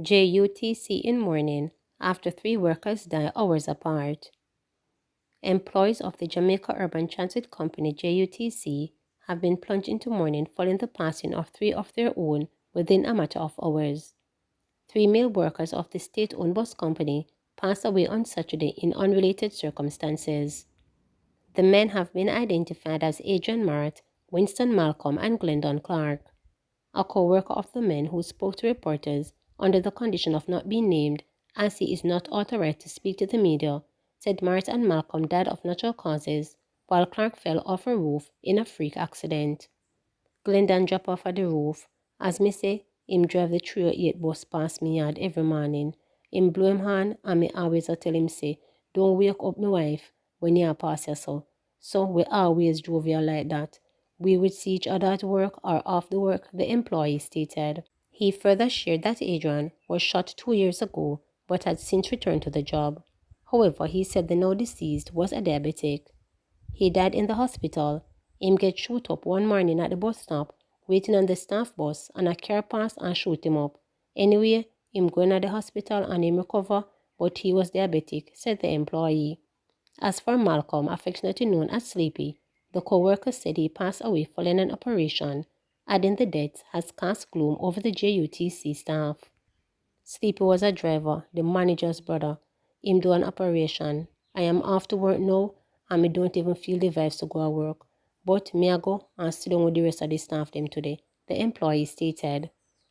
JUTC in mourning after 3 workers die hours apart. Employees of the Jamaica Urban Transit Company JUTC have been plunged into mourning following the passing of 3 of their own within a matter of hours. 3 male workers of the state-owned bus company passed away on Saturday in unrelated circumstances. The men have been identified as Adrian Marrett, Winston Malcolm, and Glendon Clark. A co-worker of the men who spoke to reporters under the condition of not being named, as he is not authorized to speak to the media, said Marrett and Malcolm died of natural causes, while Clark fell off a roof in a freak accident. Glendon dropped off at the roof. As me say, him drive the 308 bus past me yard every morning. Him blow him hand and me always tell him say, don't wake up my wife when you pass your so. So we always drove you like that. We would see each other at work or off the work, the employee stated. He further shared that Adrian was shot 2 years ago but had since returned to the job. However, he said the now deceased was a diabetic. He died in the hospital. Him get shoot up one morning at the bus stop, waiting on the staff bus, and a car passed and shoot him up. Anyway, him going at the hospital and him recover, but he was diabetic, said the employee. As for Malcolm, affectionately known as Sleepy, the co-worker said he passed away following an operation, adding the death has cast gloom over the JUTC staff. Sleepy was a driver, the manager's brother. Him do an operation. I am off to work now, and me don't even feel the vibes to go to work. But me I go and sit down with the rest of the staff them today, the employee stated,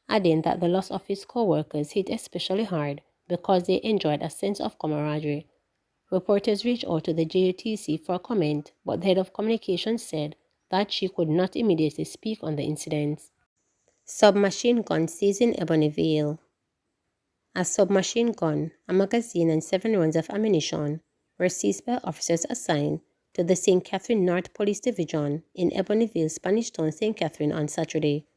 adding that the loss of his co-workers hit especially hard because they enjoyed a sense of camaraderie. Reporters reached out to the JUTC for a comment, but the head of communications said that she could not immediately speak on the incidents. Submachine gun seized in Ebonyville. A submachine gun, a magazine, and 7 rounds of ammunition were seized by officers assigned to the St. Catherine North Police Division in Ebonyville, Spanish Town, St. Catherine on Saturday.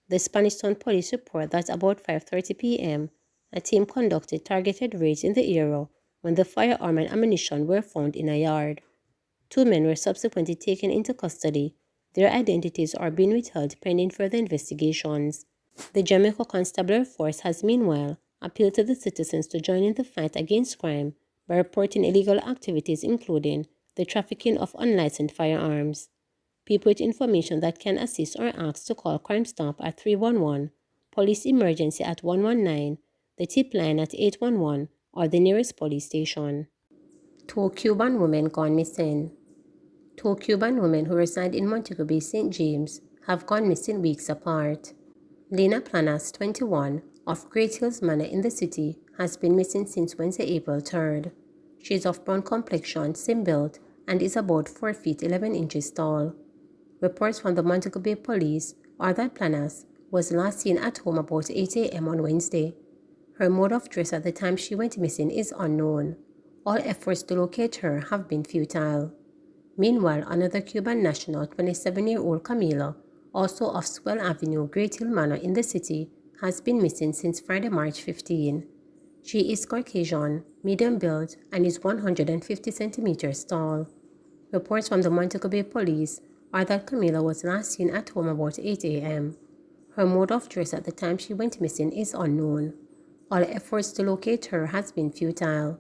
The Spanish Town Police report that about 5:30 p.m., a team conducted targeted raids in the area when the firearm and ammunition were found in a yard. 2 men were subsequently taken into custody. Their identities are being withheld pending further investigations. The Jamaica Constabulary Force has meanwhile appealed to the citizens to join in the fight against crime by reporting illegal activities including the trafficking of unlicensed firearms. People with information that can assist are asked to call Crime Stop at 311, Police Emergency at 119, the tip line at 811, or the nearest police station. 2 Cuban women gone missing. 2 Cuban women who reside in Montego Bay, St. James, have gone missing weeks apart. Lena Planas, 21, of Great Hills Manor in the city, has been missing since Wednesday, April 3rd. She is of brown complexion, slim-built, and is about 4 feet 11 inches tall. Reports from the Montego Bay Police are that Planas was last seen at home about 8 a.m. on Wednesday. Her mode of dress at the time she went missing is unknown. All efforts to locate her have been futile. Meanwhile, another Cuban national, 27-year-old Camila, also of Swell Avenue, Great Hill Manor in the city, has been missing since Friday, March 15. She is Caucasian, medium build, and is 150 centimeters tall. Reports from the Montego Bay Police are that Camila was last seen at home about 8 a.m. Her mode of dress at the time she went missing is unknown. All efforts to locate her has been futile.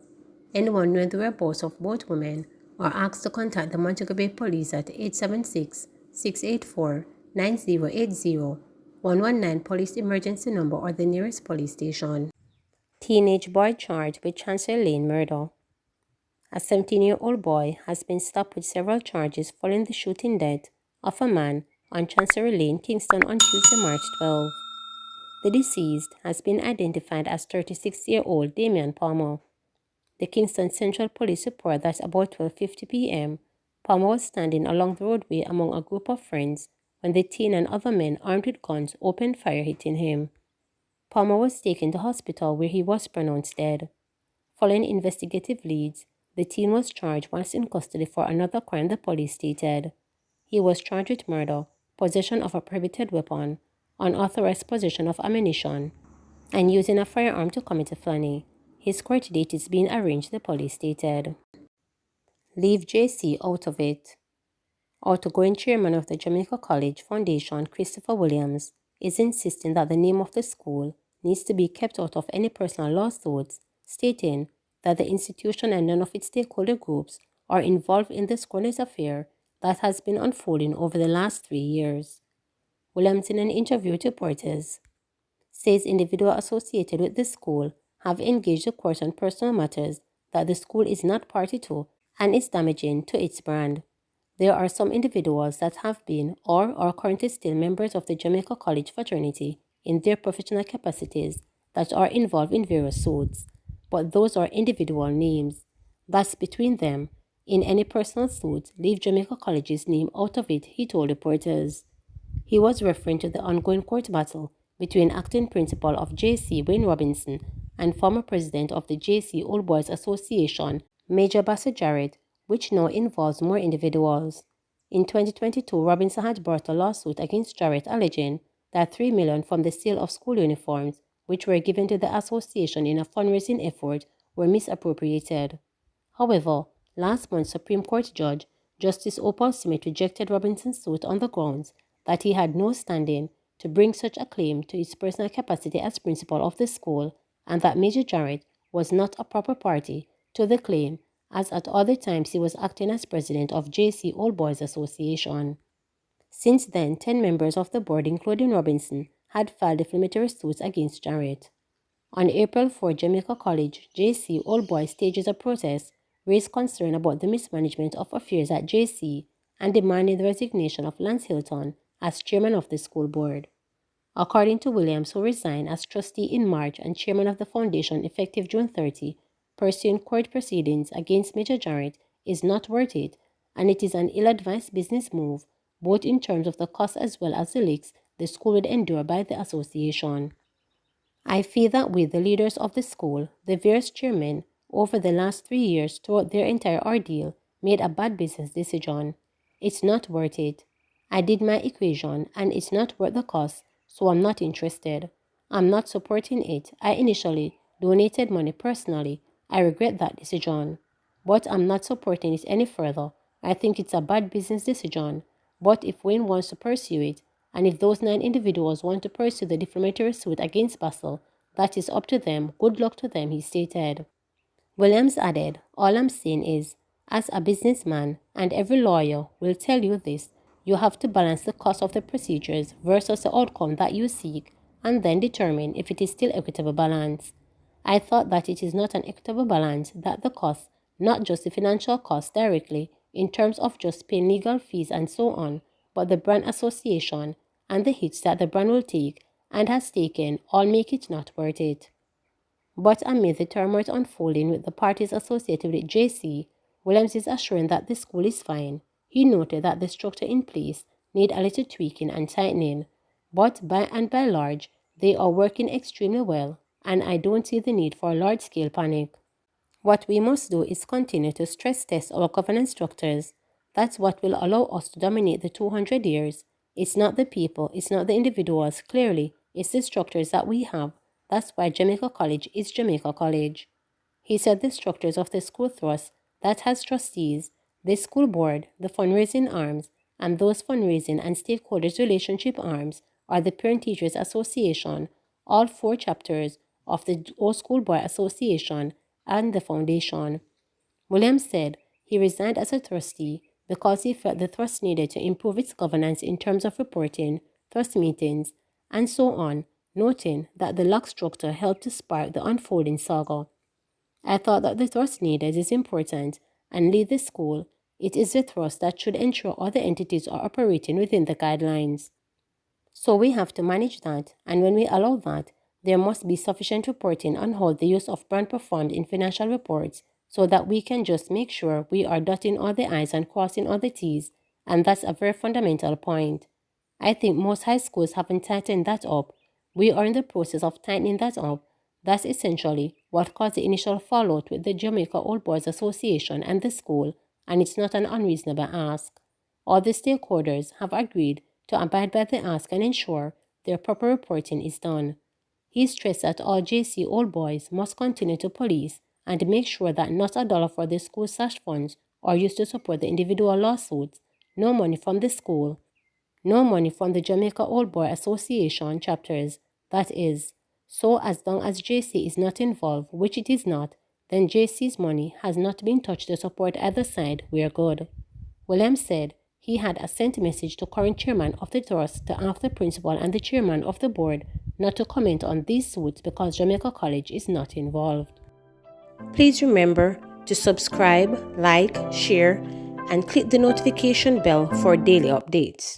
Anyone knowing the whereabouts of both women are asked to contact the Montego Bay Police at 876-684-9080, 119 Police Emergency Number, or the nearest police station. Teenage boy charged with Chancell Lane murder. A 17-year-old boy has been stopped with several charges following the shooting death of a man on Chancell Lane, Kingston on Tuesday, March 12. The deceased has been identified as 36-year-old Damian Palmer. The Kingston Central Police report that about 12:50 p.m., Palmer was standing along the roadway among a group of friends when the teen and other men armed with guns opened fire, hitting him. Palmer was taken to hospital where he was pronounced dead. Following investigative leads, the teen was charged once in custody for another crime, the police stated. He was charged with murder, possession of a prohibited weapon, unauthorized possession of ammunition, and using a firearm to commit a felony. His court date is being arranged, the police stated. Leave JC out of it. Outgoing chairman of the Jamaica College Foundation, Christopher Williams, is insisting that the name of the school needs to be kept out of any personal lawsuits, stating that the institution and none of its stakeholder groups are involved in the scandalous affair that has been unfolding over the last 3 years. Williams, in an interview with reporters, says individuals associated with the school have engaged the court on personal matters that the school is not party to and is damaging to its brand. There are some individuals that have been or are currently still members of the Jamaica College fraternity in their professional capacities that are involved in various suits, but those are individual names. Thus, between them, in any personal suit, leave Jamaica College's name out of it, he told reporters. He was referring to the ongoing court battle between acting principal of JC Wayne Robinson and former president of the JC Old Boys Association, Major Bassett Jarrett, which now involves more individuals. In 2022, Robinson had brought a lawsuit against Jarrett alleging that $3 million from the sale of school uniforms, which were given to the association in a fundraising effort, were misappropriated. However, last month, Supreme Court Judge Justice Opal Smith rejected Robinson's suit on the grounds that he had no standing to bring such a claim to his personal capacity as principal of the school, and that Major Jarrett was not a proper party to the claim, as at other times he was acting as president of JC Old Boys Association. Since then, 10 members of the board, including Robinson, had filed defamatory suits against Jarrett. On April 4, Jamaica College, JC Old Boys stages a protest, raised concern about the mismanagement of affairs at JC, and demanded the resignation of Lance Hilton as chairman of the school board. According to Williams, who resigned as trustee in March and chairman of the foundation effective June 30, pursuing court proceedings against Major Jarrett is not worth it, and it is an ill-advised business move, both in terms of the cost as well as the leaks the school would endure by the association. I feel that we, the leaders of the school, the various chairmen, over the last 3 years throughout their entire ordeal, made a bad business decision. It's not worth it. I did my equation and it's not worth the cost, so I'm not interested. I'm not supporting it. I initially donated money personally. I regret that decision. But I'm not supporting it any further. I think it's a bad business decision. But if Wayne wants to pursue it, and if those 9 individuals want to pursue the defamatory suit against Bassel, that is up to them. Good luck to them, he stated. Williams added, all I'm saying is, as a businessman, and every lawyer will tell you this, you have to balance the cost of the procedures versus the outcome that you seek, and then determine if it is still equitable balance. I thought that it is not an equitable balance, that the cost, not just the financial cost directly, in terms of just paying legal fees and so on, but the brand association and the hits that the brand will take and has taken all make it not worth it. But amid the turmoil unfolding with the parties associated with JC, Williams is assuring that the school is fine. He noted that the structure in place need a little tweaking and tightening, but by and large, they are working extremely well, and I don't see the need for a large-scale panic. What we must do is continue to stress test our governance structures. That's what will allow us to dominate the 200 years. It's not the people, it's not the individuals, clearly, it's the structures that we have. That's why Jamaica College is Jamaica College. He said the structures of the school trust that has trustees, the school board, the fundraising arms, and those fundraising and stakeholders relationship arms are the Parent Teachers Association, all 4 chapters of the Old School Boy Association, and the foundation. Williams said he resigned as a trustee because he felt the trust needed to improve its governance in terms of reporting, trust meetings, and so on, noting that the lax structure helped to spark the unfolding saga. I thought that the trust needed is important and lead the school. It is the trust that should ensure other entities are operating within the guidelines. So we have to manage that, and when we allow that, there must be sufficient reporting on how the use of brand performed in financial reports so that we can just make sure we are dotting all the I's and crossing all the T's, and that's a very fundamental point. I think most high schools haven't tightened that up. We are in the process of tightening that up. That's essentially what caused the initial fallout with the Jamaica Old Boys Association and the school, and it's not an unreasonable ask. All the stakeholders have agreed to abide by the ask and ensure their proper reporting is done. He stressed that all JC Old Boys must continue to police and make sure that not a dollar for the school slash funds or used to support the individual lawsuits, no money from the school, no money from the Jamaica Old Boy Association chapters, that is. So as long as JC is not involved, which it is not, then JC's money has not been touched to support either side, we're good. Williams said he had a sent message to current chairman of the trust to ask the principal and the chairman of the board not to comment on these suits because Jamaica College is not involved. Please remember to subscribe, like, share, and click the notification bell for daily updates.